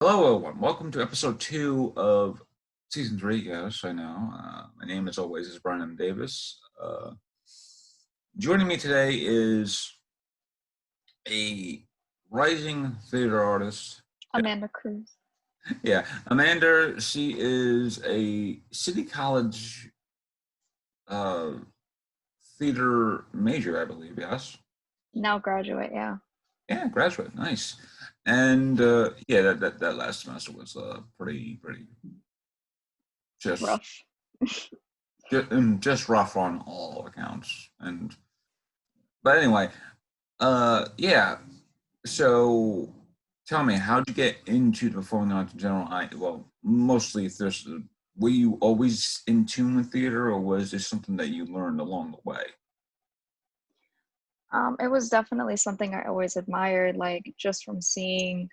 Hello, everyone. Welcome to episode 2 of season 3. Yes, I know. My name, as always, is Bryan M. Davis. Joining me today is a rising theater artist. Amanda Cruz. Yeah, Amanda. She is a City College uh, theater major, I believe. Yes. Now graduate, yeah. Yeah, graduate. Nice. And yeah, that last semester was pretty just Rough. just rough on all accounts. And but anyway, yeah. So tell me, how'd you get into the performing arts in general? Well, mostly if there's, were you always in tune with theater, or was this something that you learned along the way? It was definitely something I always admired, like just from seeing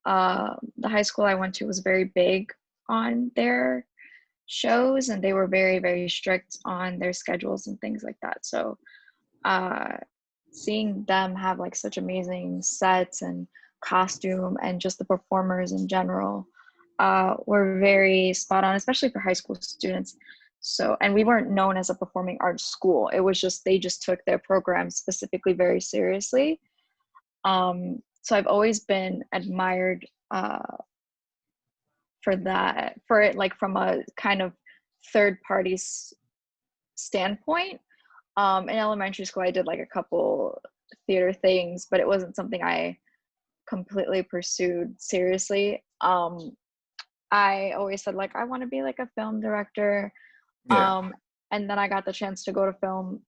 the high school I went to was very big on their shows, and they were very, very strict on their schedules and things like that. So uh, seeing them have like such amazing sets and costume and just the performers in general were very spot on, especially for high school students. So, and we weren't known as a performing arts school. It was just, they just took their program specifically very seriously. So I've always been admired for that, for it, like from a kind of third party standpoint. In elementary school, I did like a couple theater things, but it wasn't something I completely pursued seriously. I always said like I want to be like a film director. Yeah, Um, and then I got the chance to go to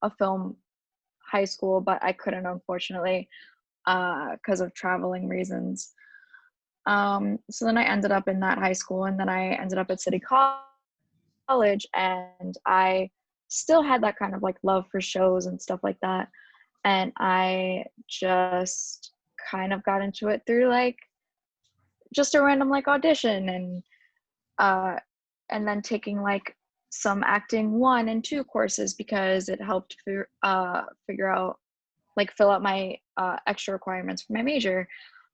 a film high school, but I couldn't, unfortunately, because of traveling reasons. So then I ended up in that high school, and then I ended up at City College, and I still had that kind of like love for shows and stuff like that. And I just kind of got into it through like just a random like audition, uh and then taking like some acting 1 and 2 courses because it helped figure out, like, fill out my extra requirements for my major.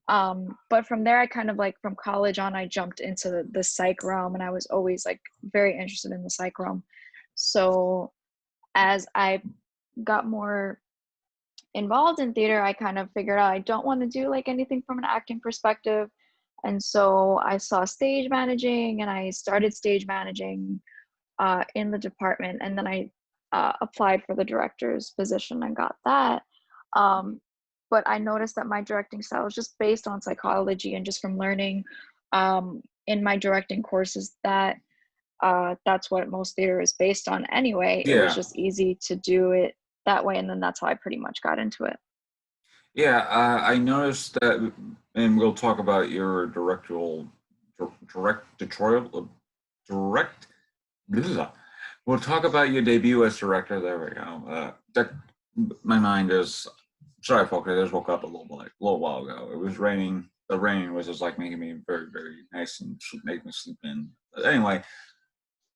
But from there, I kind of like, from college on, I jumped into the psych realm, and I was always like very interested in the psych realm. So as I got more involved in theater, I kind of figured out I don't want to do like anything from an acting perspective. And so I saw stage managing, and I started stage managing in the department. And then I applied for the director's position and got that. Um, but I noticed that my directing style was just based on psychology, and just from learning in my directing courses that that's what most theater is based on anyway. It was yeah, just easy to do it that way. And then that's how I pretty much got into it. yeah. I noticed that, and we'll talk about your directorial, direct. Blah. We'll talk about your debut as director. There we go. That my mind is sorry, folks. I just woke up a little while ago. It was raining. The rain was just like making me very, very nice and making me sleep in. But anyway,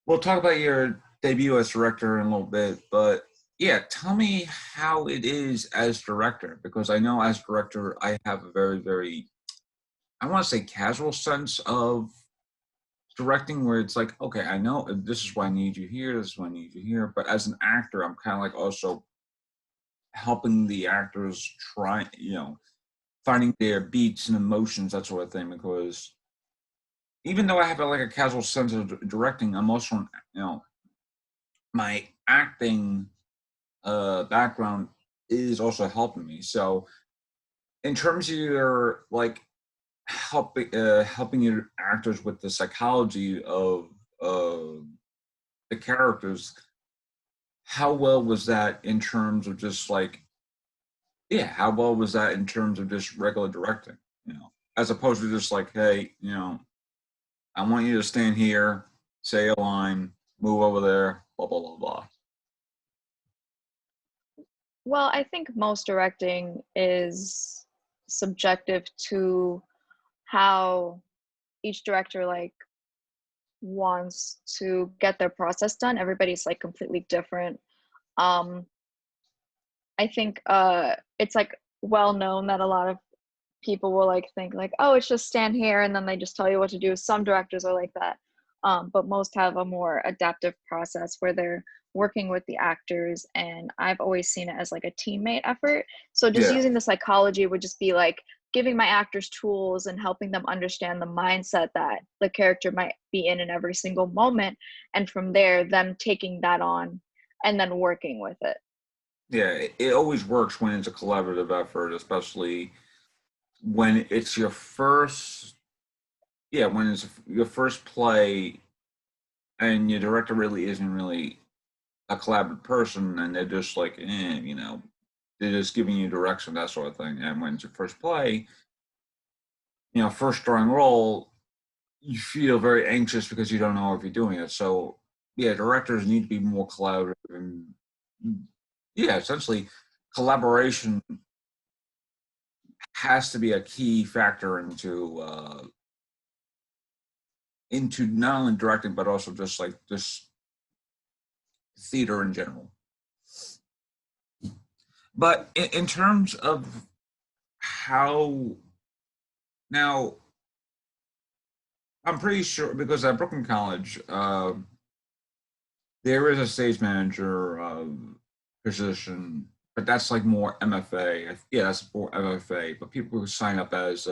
we'll talk about your debut as director in a little bit. But yeah, tell me how it is as director, because I know as director I have a very, very, I want to say, casual sense of directing, where it's like, okay, I know this is why I need you here, this is why I need you here. But as an actor, I'm kind of like also helping the actors try, finding their beats and emotions, that sort of thing. Because even though I have like a casual sense of directing, I'm also, my acting background is also helping me. So in terms of your like helping your actors with the psychology of uh, the characters, how well was that in terms of just like, yeah, how well was that in terms of just regular directing, as opposed to just like, hey, I want you to stand here, say a line, move over there, blah blah blah blah. Well, I think most directing is subjective to how each director like wants to get their process done. Everybody's like completely different. Um, I think it's like well known that a lot of people will like think like, oh, it's just stand here and then they just tell you what to do. Some directors are like that, but most have a more adaptive process where they're working with the actors, and I've always seen it as like a teammate effort. So just Yeah. using the psychology would just be like giving my actors tools and helping them understand the mindset that the character might be in every single moment, and from there them taking that on and then working with it. Yeah, it always works when it's a collaborative effort, especially when it's your first, yeah, when it's your first play and your director really isn't really a collaborative person and they're just like, they're just giving you direction, that sort of thing. And when it's your first play, first starring role, you feel very anxious because you don't know if you're doing it. So, yeah, directors need to be more collaborative and, yeah, essentially, collaboration has to be a key factor into not only directing but also just like this theater in general. But in terms of how now, I'm pretty sure because at Brooklyn College, there is a stage manager position, but that's like more MFA. Yeah, that's more MFA. But people who sign up as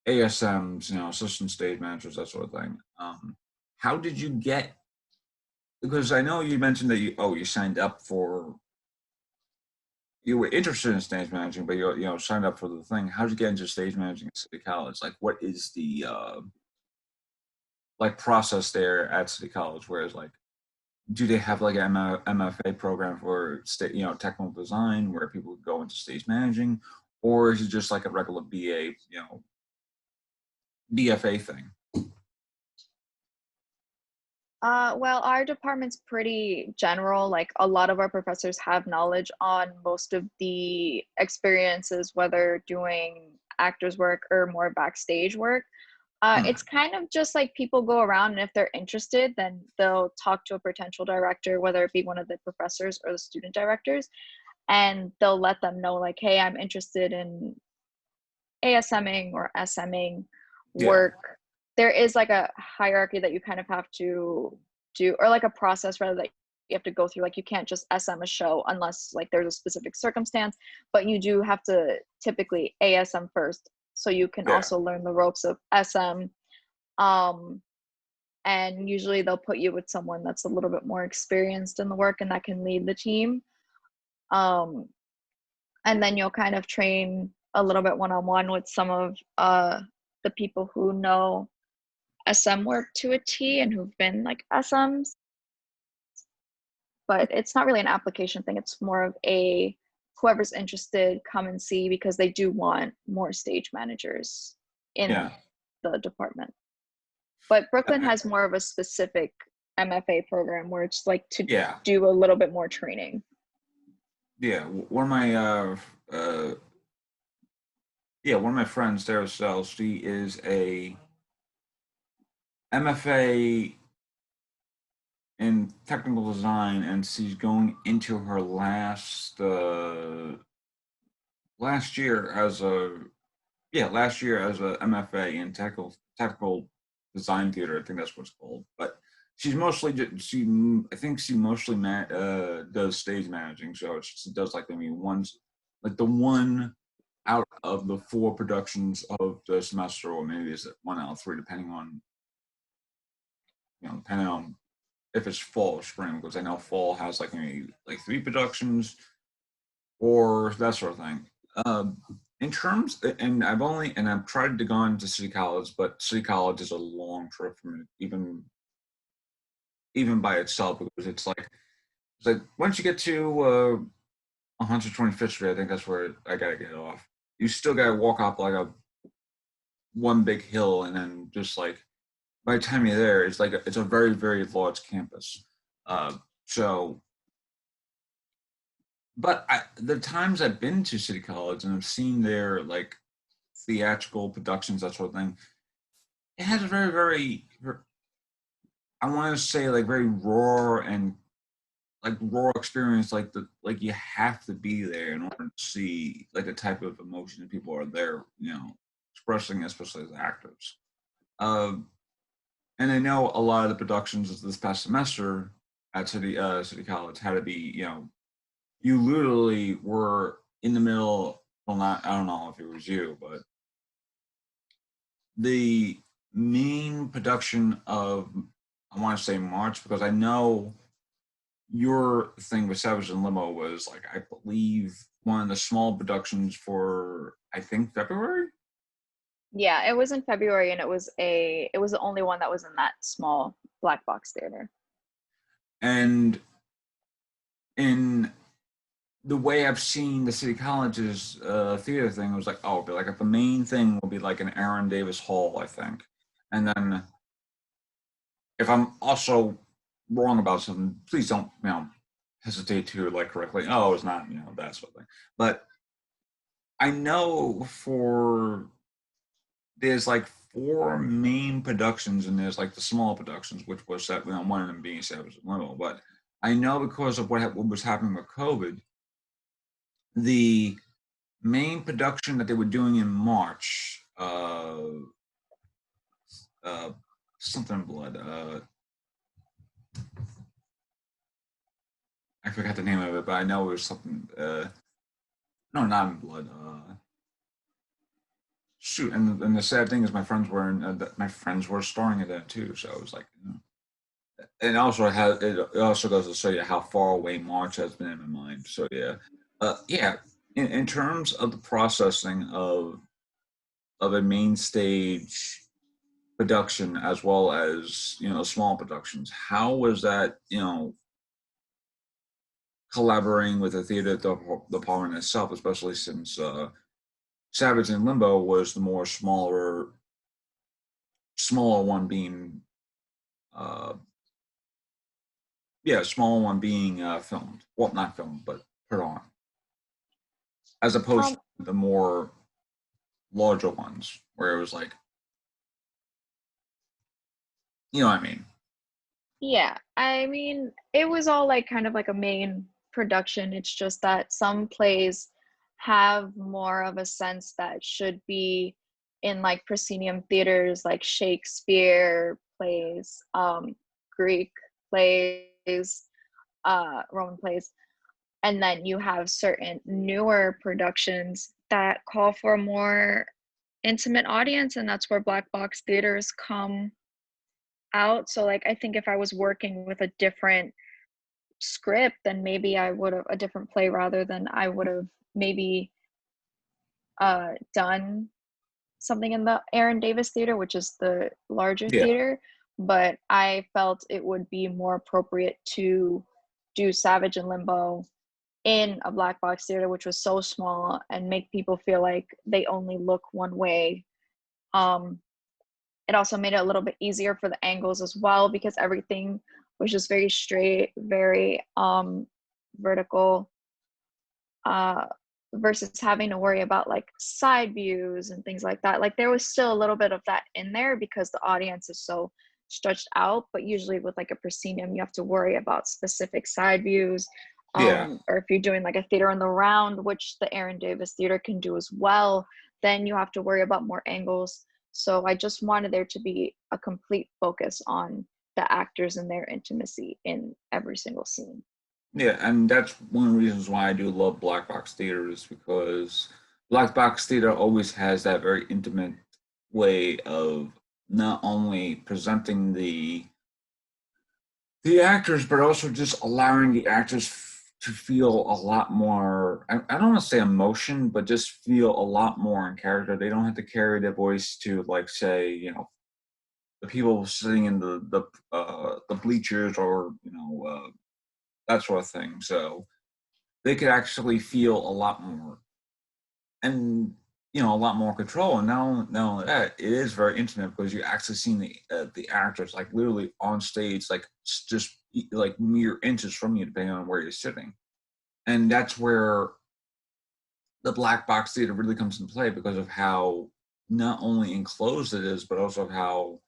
ASMs, assistant stage managers, that sort of thing. How did you get? Because I know you mentioned that you signed up for, you were interested in stage managing, but you signed up for the thing. How did you get into stage managing at City College? Like, what is the like process there at City College? Whereas like, do they have like an MFA program for technical design where people go into stage managing, or is it just like a regular BA, BFA thing? Well, our department's pretty general. Like a lot of our professors have knowledge on most of the experiences, whether doing actors work or more backstage work. Hmm. It's kind of just like people go around, and if they're interested, then they'll talk to a potential director, whether it be one of the professors or the student directors, and they'll let them know, like, hey, I'm interested in ASMing or SMing Yeah, work. There is like a hierarchy that you kind of have to do, or like a process rather, that you have to go through. Like you can't just SM a show unless like there's a specific circumstance, but you do have to typically ASM first so you can yeah, also learn the ropes of SM. Um, and usually they'll put you with someone that's a little bit more experienced in the work and that can lead the team. Um, and then you'll kind of train a little bit one-on-one with some of the people who know SM work to a T and who've been like SMs. But it's not really an application thing. It's more of a whoever's interested, come and see, because they do want more stage managers in yeah. the department. But Brooklyn has more of a specific MFA program where it's like to Yeah, do a little bit more training. yeah. One of my one of my friends, Sarah Sells, she is a MFA in technical design, and she's going into her last year as a MFA in technical design theater. I think that's what it's called. But she's mostly I think she mostly does stage managing. So she does like the one out of the four productions of the semester, or maybe is it one out of three, depending on if it's fall or spring. Because I know fall has like maybe like three productions or that sort of thing. In terms, and I've tried to go into City College, but City College is a long trip for me, even by itself, because it's like once you get to 125th Street, I think that's where I gotta get off. You still gotta walk up like a one big hill, and then just like by the time you're there, it's a very very large campus. So, but the times I've been to City College and I've seen their like theatrical productions, that sort of thing, it has a very, very, I want to say like very raw and like raw experience, like you have to be there in order to see like the type of emotion that people are there, expressing, especially as actors. Um, and I know a lot of the productions this past semester at City College had to be, you literally were in the middle. Well, not I don't know if it was you, but the main production of, I want to say March, because I know your thing with Savage and Limo was like, I believe, one of the small productions for, I think, February. Yeah, it was in February, and it was the only one that was in that small black box theater. And in the way I've seen the City College's theater thing, it was like, oh, it'll be like, if the main thing will be like an Aaron Davis Hall, I think. And then if I'm also wrong about something, please don't, hesitate to like correctly. Oh, it's not, that sort of thing. But I know there's like four main productions, and there's like the small productions, which was that, one of them being Savage and Limo. But I know because of what was happening with COVID, the main production that they were doing in March, uh, something in blood. I forgot the name of it, but I know it was something. No, not in blood. Shoot, and the sad thing is, my friends were starring in that too. So it was like, and also it also goes to show you how far away March has been in my mind. So yeah, yeah. In terms of the processing of a main stage production as well as small productions, how was that collaborating with the theater department itself, especially since Savage and Limbo was the more smaller one being uh, yeah, smaller one being filmed. Well, not filmed, but put on, as opposed Um, to the more larger ones, where it was like, you know what I mean? yeah, I mean, it was all like kind of like a main production. It's just that some plays have more of a sense that should be in like proscenium theaters, like Shakespeare plays, Greek plays, Roman plays. And then you have certain newer productions that call for a more intimate audience, and that's where black box theaters come out. So like I think if I was working with a different script, then maybe I would have a different play rather than I would have maybe done something in the Aaron Davis Theater, which is the larger Yeah, theater. But I felt it would be more appropriate to do Savage and Limbo in a black box theater, which was so small, and make people feel like they only look one way. Um, it also made it a little bit easier for the angles as well, because everything was just very straight, very vertical, uh, versus having to worry about like side views and things like that. Like there was still a little bit of that in there because the audience is so stretched out, but usually with like a proscenium, you have to worry about specific side views. yeah, Or if you're doing like a theater in the round, which the Aaron Davis Theater can do as well, then you have to worry about more angles. So I just wanted there to be a complete focus on the actors and their intimacy in every single scene. yeah. And that's one of the reasons why I do love black box theater, is because black box theater always has that very intimate way of not only presenting the actors, but also just allowing the actors to feel a lot more. I don't want to say emotion, but just feel a lot more in character. They don't have to carry their voice to, like, say, the people sitting in the bleachers, or that sort of thing. So they could actually feel a lot more, and a lot more control. And not only that, it is very intimate because you actually see the actors like literally on stage, like just like mere inches from you, depending on where you're sitting. And that's where the black box theater really comes into play, because of how not only enclosed it is, but also how,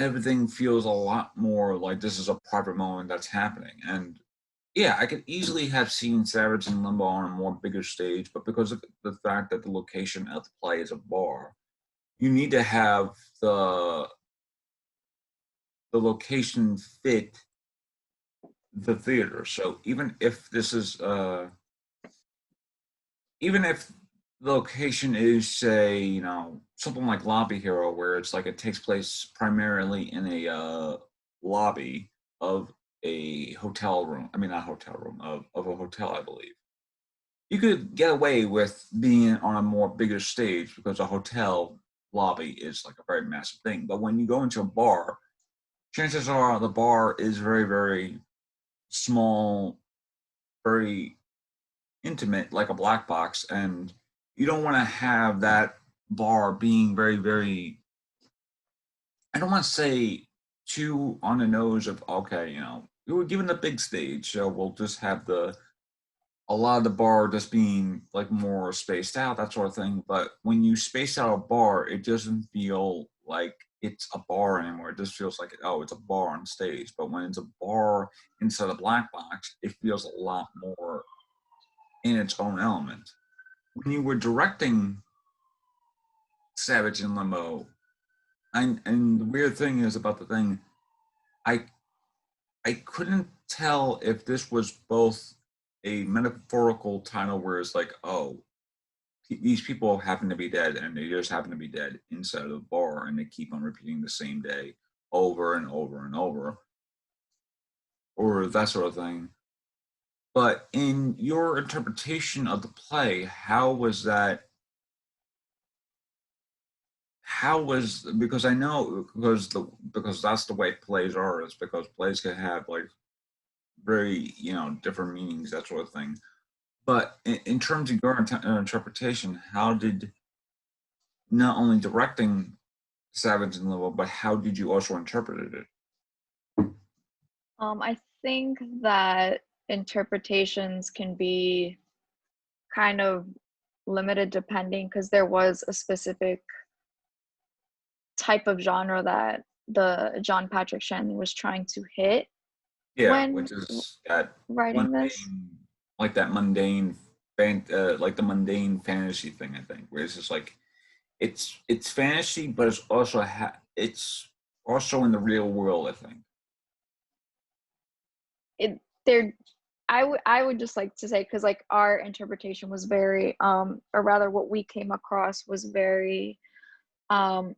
everything feels a lot more like this is a private moment that's happening. And yeah, I could easily have seen Savage and Limbo on a more bigger stage, but because of the fact that the location of the play is a bar, you need to have the the location fit the theater. So even if the location is, say, something like Lobby Hero, where it's like it takes place primarily in a lobby of a hotel room. I mean, not hotel room, of a hotel, I believe. You could get away with being on a more bigger stage because a hotel lobby is like a very massive thing. But when you go into a bar, chances are the bar is very, very small, very intimate, like a black box, and you don't want to have that bar being very, very, I don't want to say too on the nose of, okay, we were given the big stage, so we'll just have a lot of the bar just being like more spaced out, that sort of thing. But when you space out a bar, it doesn't feel like it's a bar anymore. It just feels like, oh, it's a bar on stage. But when it's a bar inside a black box, it feels a lot more in its own element. When you were directing Savage and Limbo, and the weird thing is about the thing, I I couldn't tell if this was both a metaphorical title where it's like, oh, these people happen to be dead and they just happen to be dead inside of the bar and they keep on repeating the same day over and over and over, or that sort of thing. But in your interpretation of the play, how was because I know because that's the way plays are, is because plays can have like very different meanings, that sort of thing. But in terms of your interpretation, how did not only directing Savage and Level, but how did you also interpret it? I think that interpretations can be kind of limited depending because there was a specific type of genre that the John Patrick Shanley was trying to hit Yeah, when which is that writing this. mundane, like that like the mundane fantasy thing. I think where it's just like it's fantasy, but it's also in the real world. I think. It there I would just like to say because like our interpretation was very or rather what we came across was very um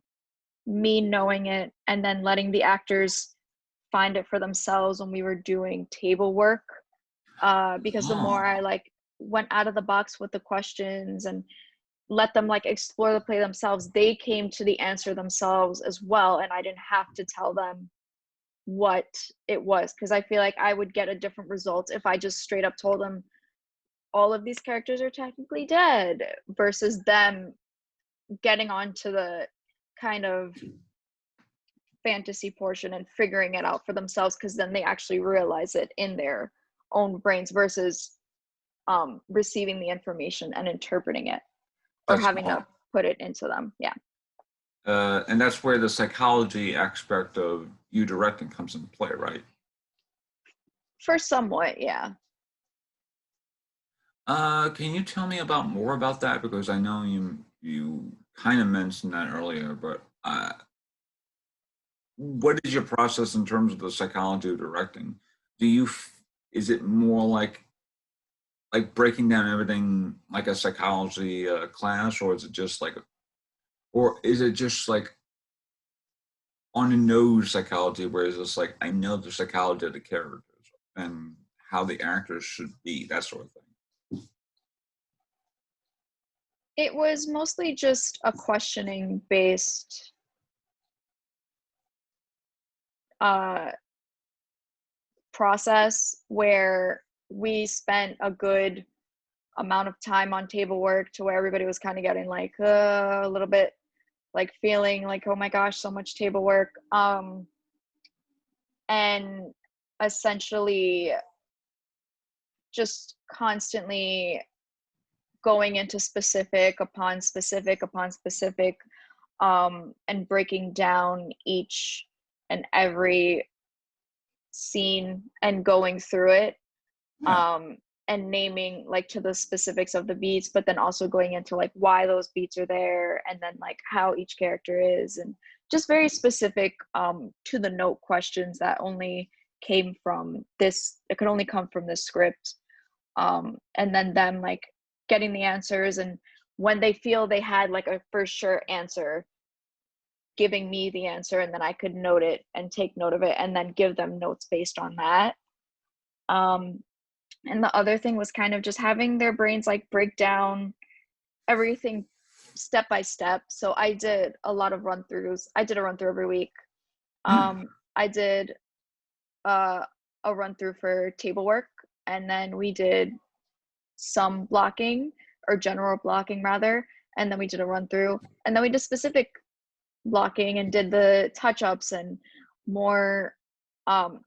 me knowing it and then letting the actors find it for themselves when we were doing table work, because the more I Oh, like went out of the box with the questions and let them like explore the play themselves, they came to the answer themselves as well, and I didn't have to tell them what it was because I feel like I would get a different result if I just straight up told them all of these characters are technically dead versus them getting onto the kind of fantasy portion and figuring it out for themselves because then they actually realize it in their own brains versus receiving the information and interpreting it or that's having smart. to put it into them. Yeah, And that's where the psychology aspect of you directing comes into play, right? for somewhat, yeah. Can you tell me about more about that? Because I know you kind of mentioned that earlier, but what is your process in terms of the psychology of directing? Do you is it more like breaking down everything like a psychology class, or is it just like on the nose psychology, where it's just like I know the psychology of the characters and how the actors should be, that sort of thing. It was mostly just a questioning based uh, process where we spent a good amount of time on table work to where everybody was kind of getting like a little bit like feeling like oh my gosh so much table work, and essentially just constantly going into specific upon specific upon specific, and breaking down each and every scene and going through it, Yeah. and naming like to the specifics of the beats, but then also going into like why those beats are there, and then like how each character is, and just very specific to the note questions that only came from this, it could only come from this script. And then them like getting the answers, and when they feel they had like a for sure answer, giving me the answer, and then I could note it and take note of it and then give them notes based on that. um and the other thing was kind of just having their brains like break down everything step by step. So I did a lot of run throughs. I did a run through every week. Hmm. I did uh, a run through for table work, and then we did some blocking, or general blocking rather, and then we did a run through, and then we did specific blocking and did the touch ups and more,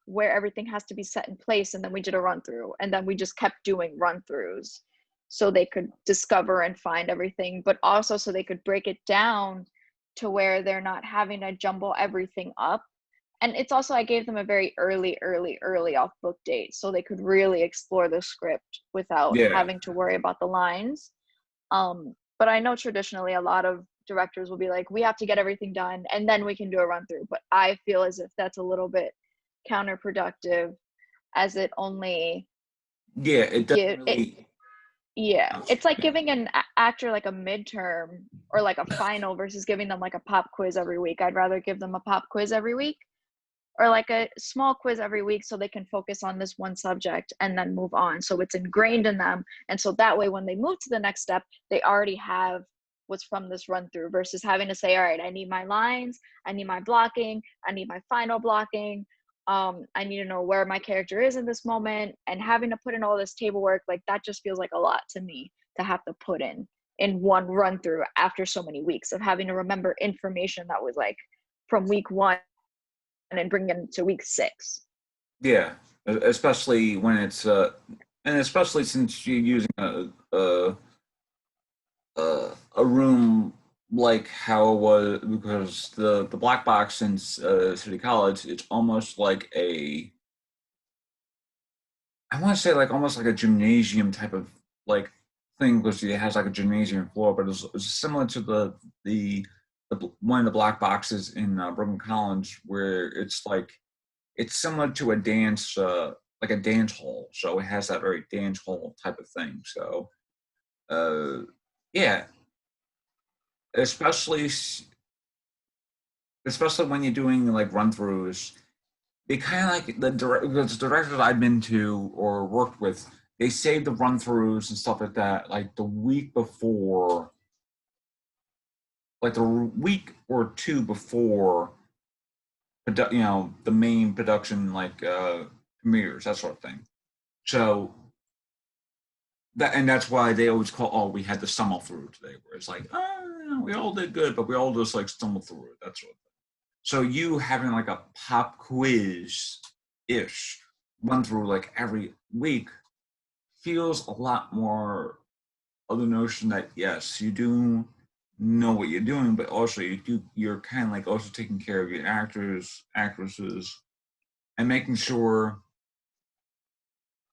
where everything has to be set in place, and then we did a run through, and then we just kept doing run throughs so they could discover and find everything, but also so they could break it down to where they're not having to jumble everything up. And it's also, I gave them a very early off book date so they could really explore the script without Yeah. having to worry about the lines. But I know traditionally a lot of directors will be like, we have to get everything done and then we can do a run through. But I feel as if that's a little bit counterproductive, as it only Yeah. It doesn't give it. really. Yeah, Oh, it's like yeah. giving an actor like a midterm or like a final versus giving them like a pop quiz every week. I'd rather give them a pop quiz every week, or like a small quiz every week so they can focus on this one subject and then move on. So it's ingrained in them. And so that way, when they move to the next step, they already have what's from this run through versus having to say, all right, I need my lines, I need my blocking, I need my final blocking. I need to know where my character is in this moment, and having to put in all this table work, like that just feels like a lot to me to have to put in one run through after so many weeks of having to remember information that was like from week one and bring it to week 6. Yeah. Especially when it's and especially since you're using a room like how it was, because the black box in City College, it's almost like a, I want to say like almost like a gymnasium type of like thing, because it has like a gymnasium floor, but it's similar to one of the black boxes in Brooklyn College, where it's like it's similar to a dance, like a dance hall. So it has that very dance hall type of thing. So uh, yeah, especially especially when you're doing like run throughs, they kind of like the directors I've been to or worked with, they save the run throughs and stuff like that like the week before, like the week or two before, the main production, like premieres, that sort of thing. So that's why they always call, oh, we had the stumble through today, where it's like, oh, we all did good, but we all just like stumbled through it, that sort of thing. So you having like a pop quiz ish run through like every week feels a lot more of the notion that yes, you do know what you're doing, but also you're kind of like also taking care of your actors, actresses, and making sure,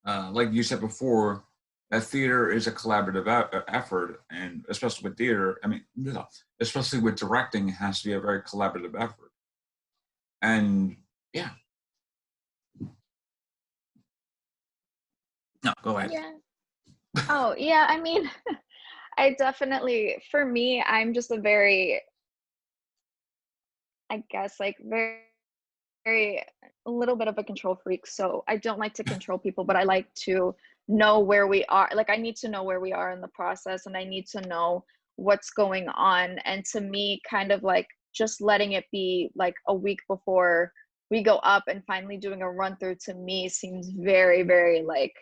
like you said before, that theater is a collaborative effort, and especially with theater, I mean, especially with directing, it has to be a very collaborative effort. And yeah, no, go ahead. Yeah. Oh, yeah. I mean, I definitely, for me, I'm just a very, I guess, like very, a little bit of a control freak. So I don't like to control people, but I like to know where we are. Like, I need to know where we are in the process, and I need to know what's going on. And to me, kind of like just letting it be like a week before we go up and finally doing a run through, to me seems very, very like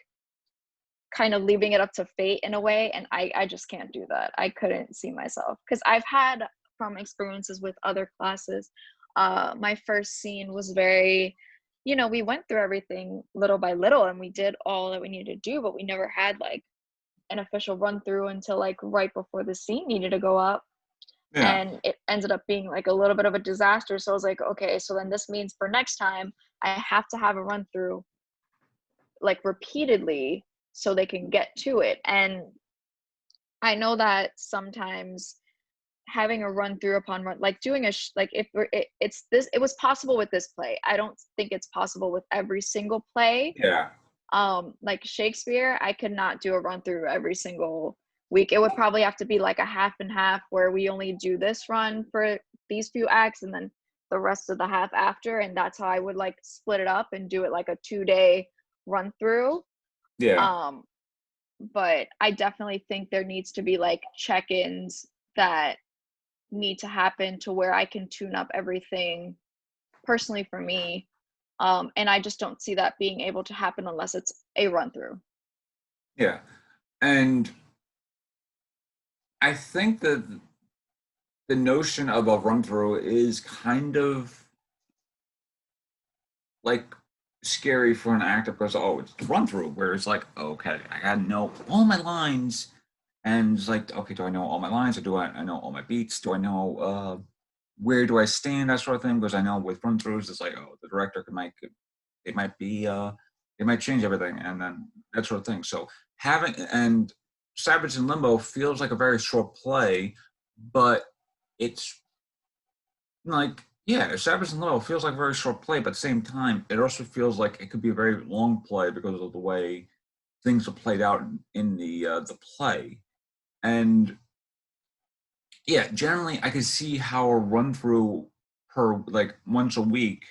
kind of leaving it up to fate in a way, and I just can't do that. I couldn't see myself, because I've had from experiences with other classes, my first scene was very, we went through everything little by little and we did all that we needed to do, but we never had like an official run through until like right before the scene needed to go up. Yeah. and it ended up being like a little bit of a disaster. So I was like, okay, so then this means for next time I have to have a run through like repeatedly so they can get to it. And I know that sometimes having a run through upon run, like doing like if it's this, it was possible with this play. I don't think it's possible with every single play. Yeah. Like Shakespeare, I could not do a run through every single week. It would probably have to be like a half and half where we only do this run for these few acts and then the rest of the half after. And that's how I would like split it up and do it like a 2-day run through. Yeah. Um, but I definitely think there needs to be like check-ins that need to happen to where I can tune up everything personally for me. And I just don't see that being able to happen unless it's a run through. Yeah. And I think that the notion of a run through is kind of like scary for an actor because it's run through where it's like, okay, I gotta know all my lines, and it's like, okay, do I know all my lines, or do I know all my beats? Do I know where do I stand, that sort of thing? Because I know with run throughs, it's like, oh, the director it might be it might change everything, and then that sort of thing. So having and Savage in Limbo feels like a very short play, but it's like, yeah, Savage and Low feels like a very short play, but at the same time, it also feels like it could be a very long play because of the way things are played out in the play. And yeah, generally, I could see how a run through per like once a week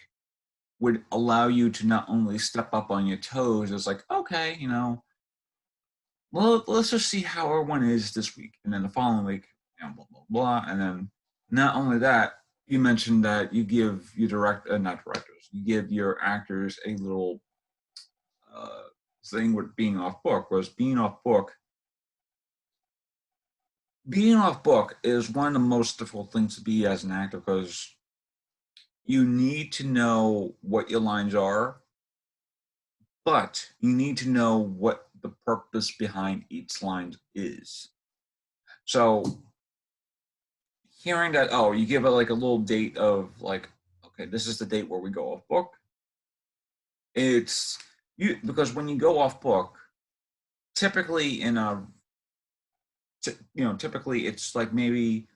would allow you to not only step up on your toes. It's like, okay, well, let's just see how everyone is this week, and then the following week, blah blah blah, and then not only that, you mentioned that you give your not directors, you give your actors a little uh, thing with being off book. Whereas being off book is one of the most difficult things to be as an actor because you need to know what your lines are, but you need to know what the purpose behind each line is. So hearing that, oh, you give it like a little date of like, okay, this is the date where we go off book. It's you because when you go off book, typically typically it's like maybe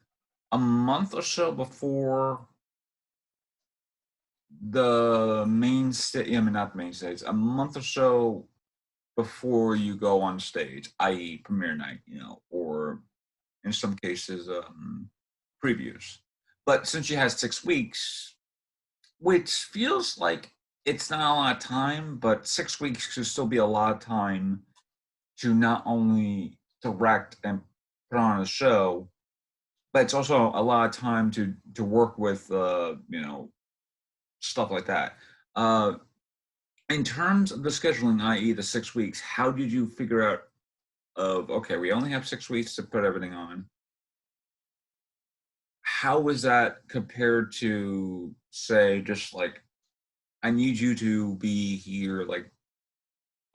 a month or so before the main stage. I mean, not the main stage. A month or so before you go on stage, i.e., premiere night, or in some cases, previews. But since you had 6 weeks, which feels like it's not a lot of time, but 6 weeks should still be a lot of time to not only direct and put on a show, but it's also a lot of time to work with stuff like that. Uh, in terms of the scheduling, i.e., the 6 weeks, how did you figure out of okay, we only have 6 weeks to put everything on? How was that compared to say just like I need you to be here like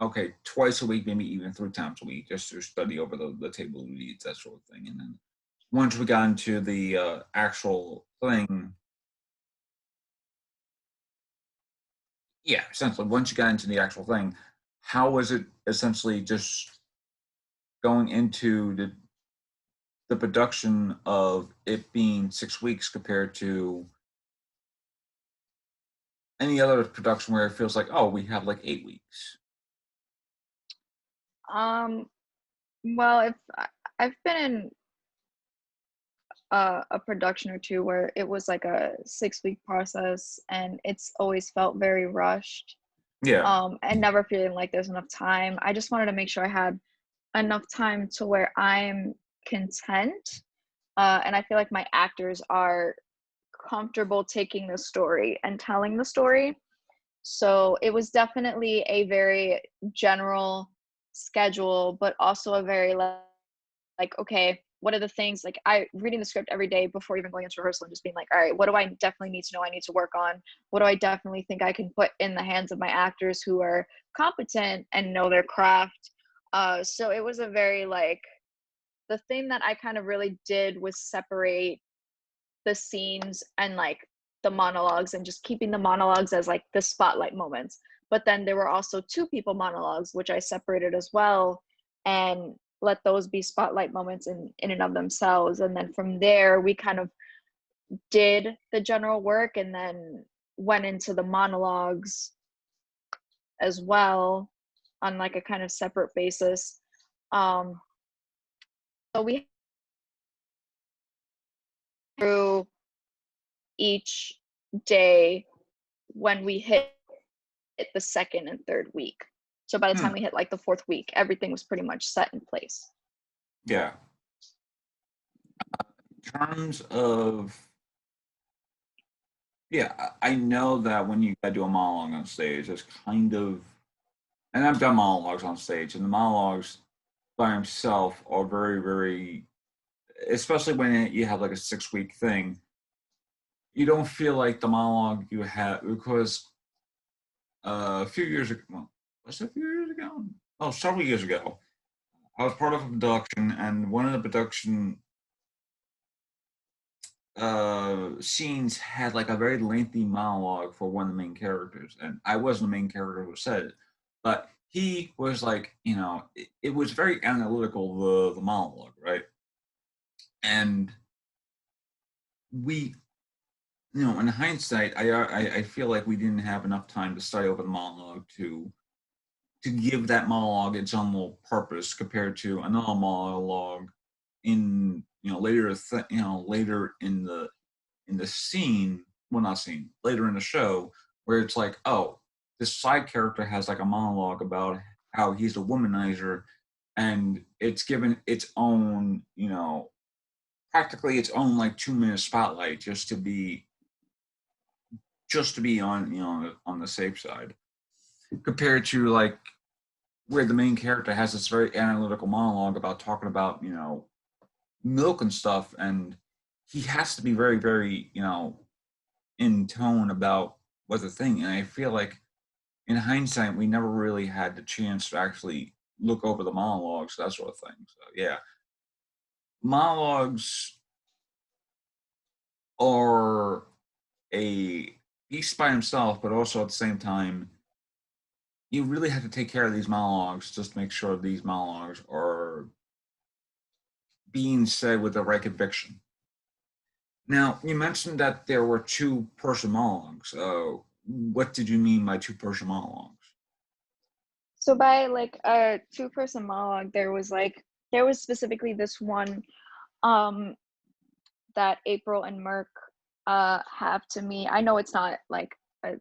okay, twice a week, maybe even 3 times a week, just to study over the table of leads, that sort of thing. And then once we got into the actual thing, yeah, essentially, once you got into the actual thing, how was it essentially just going into the production of it being 6 weeks compared to any other production where it feels like, oh, we have like 8 weeks? Um, well, if I've been in a production or two where it was like a 6-week process and it's always felt very rushed, Yeah, and never feeling like there's enough time. I just wanted to make sure I had enough time to where I'm content, and I feel like my actors are comfortable taking the story and telling the story. So it was definitely a very general schedule, but also a very like, okay, what are the things like I reading the script every day before even going into rehearsal and just being like, all right, what do I definitely need to know I need to work on? What do I definitely think I can put in the hands of my actors who are competent and know their craft? So it was a very like the thing that I kind of really did was separate the scenes and like the monologues and just keeping the monologues as like the spotlight moments. But then there were also two people monologues, which I separated as well, and let those be spotlight moments in and of themselves. And then from there, we kind of did the general work and then went into the monologues as well on like a kind of separate basis. Um, so we through each day when we hit the second and third week. So by the time we hit like the fourth week, everything was pretty much set in place. Yeah. In terms of, yeah, I know that when you gotta do a monologue on stage, it's kind of, and I've done monologues on stage, and the monologues by himself are very, very, especially when you have like a 6-week thing, you don't feel like the monologue you have, because a few years ago, well, was it a few years ago? Oh, several years ago, I was part of a production, and one of the production scenes had like a very lengthy monologue for one of the main characters, and I wasn't the main character who said it, but he was like, it was very analytical, the monologue, right? And we, in hindsight, I feel like we didn't have enough time to study over the monologue to give that monologue its own little purpose compared to another monologue in later in the scene, well, not scene, later in the show, where it's like, oh, this side character has like a monologue about how he's a womanizer, and it's given its own, practically its own like 2-minute spotlight just to be on, on the safe side, compared to like where the main character has this very analytical monologue about talking about, milk and stuff, and he has to be very, very, in tone about what the thing. And I feel like in hindsight, we never really had the chance to actually look over the monologues, that sort of thing. So yeah, monologues are a piece by himself, but also at the same time, you really have to take care of these monologues just to make sure these monologues are being said with the right conviction. Now, you mentioned that there were two-person monologues. What did you mean by two-person monologues? So by like a two-person monologue, there was specifically this one that April and Merc have to me. I know it's not like a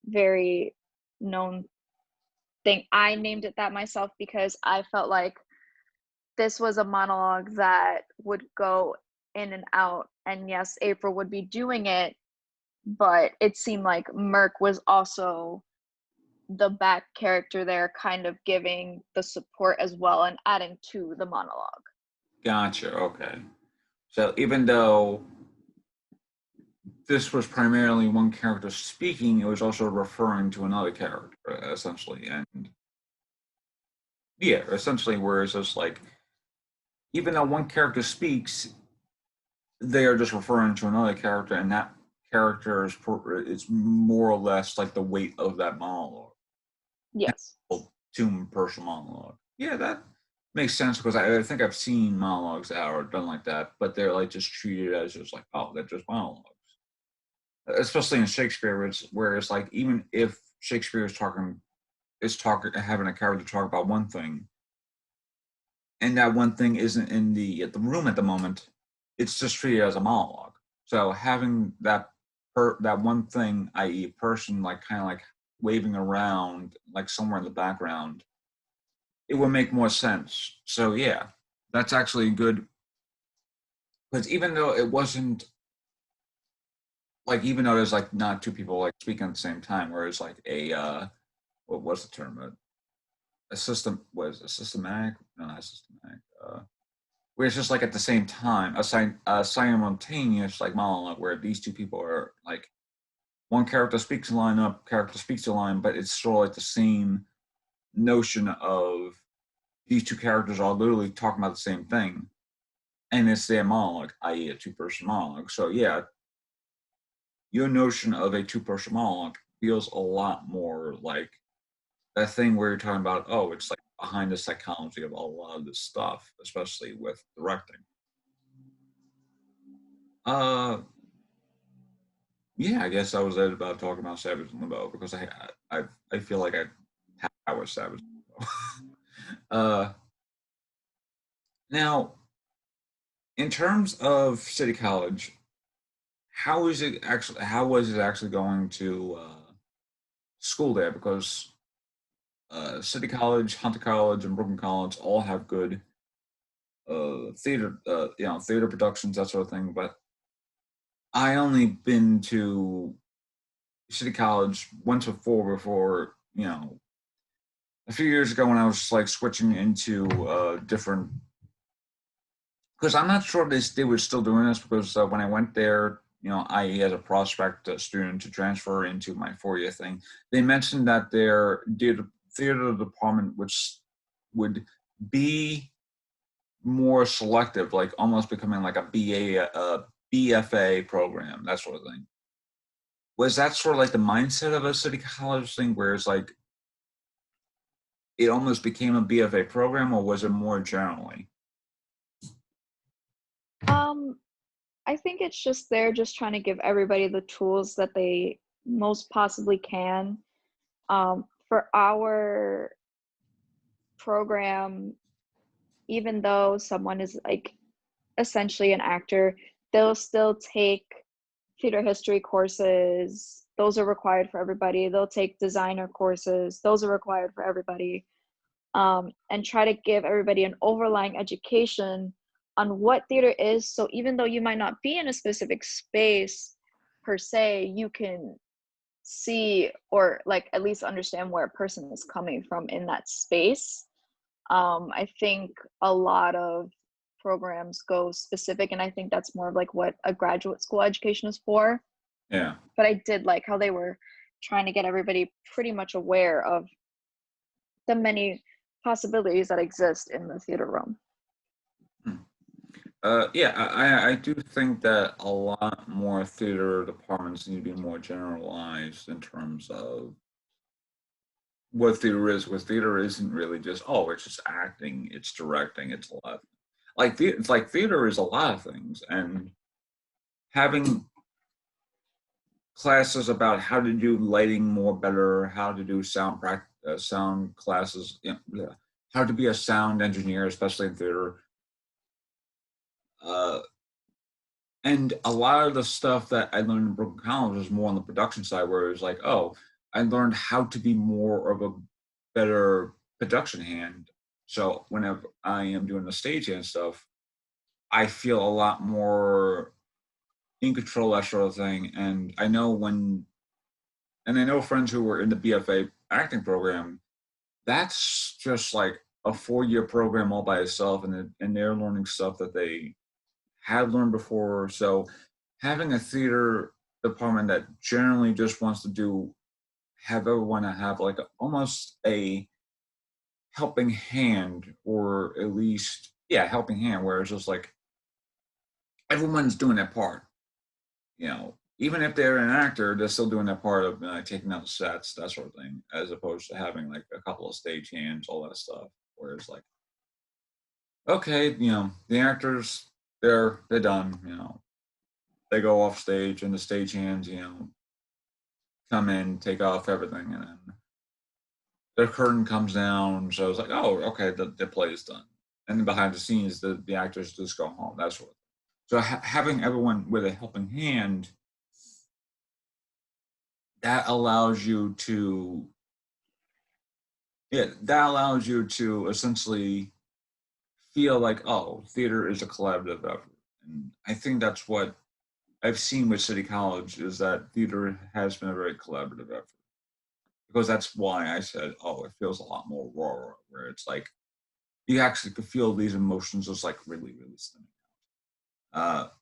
very known thing. I named it that myself because I felt like this was a monologue that would go in and out. And yes, April would be doing it, but it seemed like Merc was also the back character there, kind of giving the support as well and adding to the monologue. Gotcha. Okay. So even though this was primarily one character speaking, it was also referring to another character, essentially. And yeah, essentially, where it's just like, even though one character speaks, they are just referring to another character, and that character is more or less like the weight of that monologue. Yes. Two-person monologue. Yeah, that makes sense, because I think I've seen monologues that are done like that, but they're like just treated as just like, oh, they're just monologues. Especially in Shakespeare, where it's like, even if Shakespeare is having a character talk about one thing, and that one thing isn't in the room at the moment, it's just treated as a monologue. So having that one thing, i.e., a person like kind of like waving around like somewhere in the background, it would make more sense. So yeah, that's actually good, because even though it wasn't like, even though there's like not two people like speaking at the same time, where it's like what was the term? A system was a systematic, no, not systematic. Where it's just like at the same time, a simultaneous like monologue where these two people are like, one character speaks a line, up character speaks a line, but it's still like the same notion of these two characters are literally talking about the same thing. and it's their monologue, i.e. a two-person monologue. So yeah, your notion of a two-person monologue feels a lot more like that thing where you're talking about, oh, it's like behind the psychology of a lot of this stuff, especially with directing. Uh, yeah, I guess I was at about talking about Savage in Limbo because I feel like I was Savage in Limbo. Now, in terms of City College, how was it actually going to school there? Because City College, Hunter College, and Brooklyn College all have good theater, theater productions, that sort of thing. But I only been to City College once before, a few years ago when I was just like switching into different. Because I'm not sure they were still doing this because when I went there, I as a prospect student to transfer into my 4-year thing, they mentioned that their theater department, which would be more selective, like almost becoming like a BFA program, that sort of thing. Was that sort of like the mindset of a city college thing, where it's like it almost became a BFA program, or was it more generally? Um, I think it's just they're just trying to give everybody the tools that they most possibly can. For our program, even though someone is like essentially an actor, they'll still take theater history courses. Those are required for everybody. They'll take designer courses. Those are required for everybody. And try to give everybody an overlying education on what theater is. So even though you might not be in a specific space per se, you can see or like at least understand where a person is coming from in that space. I think a lot of programs go specific, and I think that's more of like what a graduate school education is for. Yeah. But I did like how they were trying to get everybody pretty much aware of the many possibilities that exist in the theater realm. Hmm. Yeah, I do think that a lot more theater departments need to be more generalized in terms of what theater is. Because theater isn't really just, oh, it's just acting, it's directing, it's a lot. It's like theater is a lot of things, and having classes about how to do lighting more better, how to do sound classes, how to be a sound engineer, especially in theater. Uh, and a lot of the stuff that I learned in Brooklyn College was more on the production side, where it was like, oh, I learned how to be more of a better production hand. So whenever I am doing the stagehand stuff, I feel a lot more in control, that sort of thing. And I know friends who were in the BFA acting program. That's just like a 4-year program all by itself, and they're learning stuff that they have learned before. So having a theater department that generally just wants to have everyone have like almost a helping hand, or at least, yeah, helping hand, where it's just like everyone's doing their part. Even if they're an actor, they're still doing their part of taking out the sets, that sort of thing, as opposed to having like a couple of stage hands, all that stuff. Where it's like, okay, the actors, they're done. They go off stage, and the stage hands, come in, take off everything, and then the curtain comes down. So it's like, oh, okay, the play is done. And then behind the scenes, the actors just go home, that sort of thing. So having everyone with a helping hand, that allows you to, essentially feel like, oh, theater is a collaborative effort. And I think that's what I've seen with City College, is that theater has been a very collaborative effort. Because that's why I said, oh, it feels a lot more raw, where it's like you actually could feel these emotions just like really, really stemming out.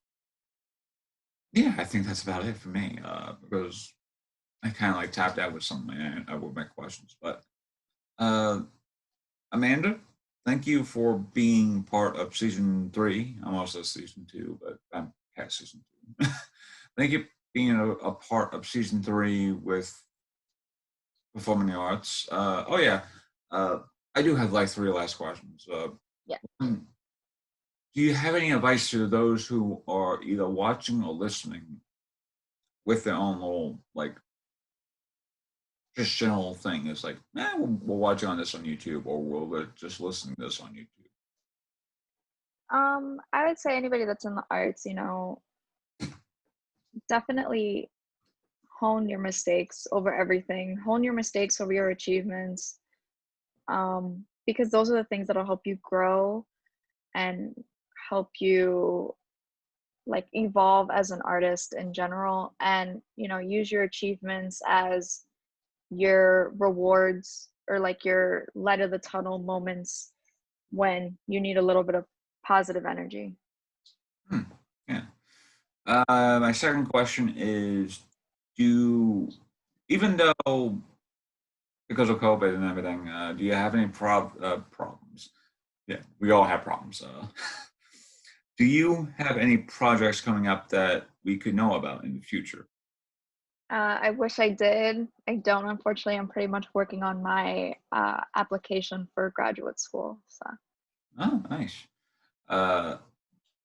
Yeah, I think that's about it for me, because I kind of like tapped out with some of with my questions. But Amanda, thank you for being part of season 3. I'm also season 2, but I'm past season 2. Thank you for being a part of season 3 with performing the arts. Oh yeah, I do have like 3 last questions. Yeah. Do you have any advice to those who are either watching or listening with their own little like just general thing? It's like, we'll watch on this on YouTube, or we'll just listen to this on YouTube. I would say anybody that's in the arts, definitely hone your mistakes over everything. Hone your mistakes over your achievements. Because those are the things that'll help you grow and help you like evolve as an artist in general, and use your achievements as your rewards or like your light of the tunnel moments when you need a little bit of positive energy. Yeah. My second question is, even though because of COVID and everything, do you have any problems? Yeah, we all have problems. Do you have any projects coming up that we could know about in the future? I wish I did. I don't, unfortunately. I'm pretty much working on my application for graduate school. So. Oh, nice. Uh,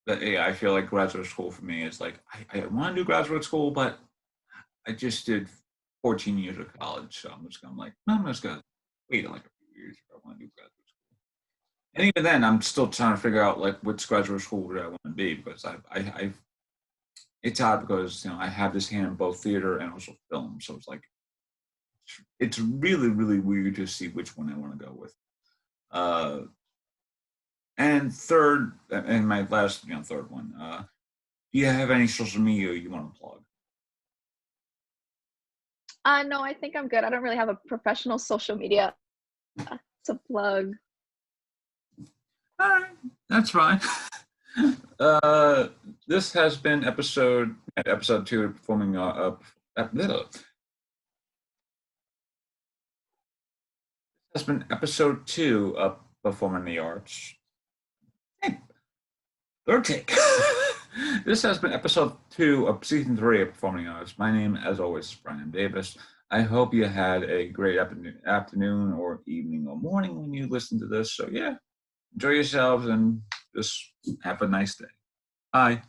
but yeah, I feel like graduate school for me is like I want to do graduate school, but I just did 14 years of college, so I'm like, no, I'm just gonna wait like a few years if I want to do graduate school. And even then, I'm still trying to figure out like which graduate school do I want to be, because I it's hard because I have this hand in both theater and also film, so it's like it's really really weird to see which one I want to go with. Uh, and third, and my last third one, do you have any social media you want to plug? No, I think I'm good. I don't really have a professional social media to plug. All right, that's fine. This has been episode 2 of performing. Has been episode 2 of performing the arts. Hey, third take. This has been episode 2 of season 3 of performing arts. My name, as always, is Bryan Davis. I hope you had a great afternoon or evening or morning when you listen to this. So yeah, enjoy yourselves and just have a nice day. Bye.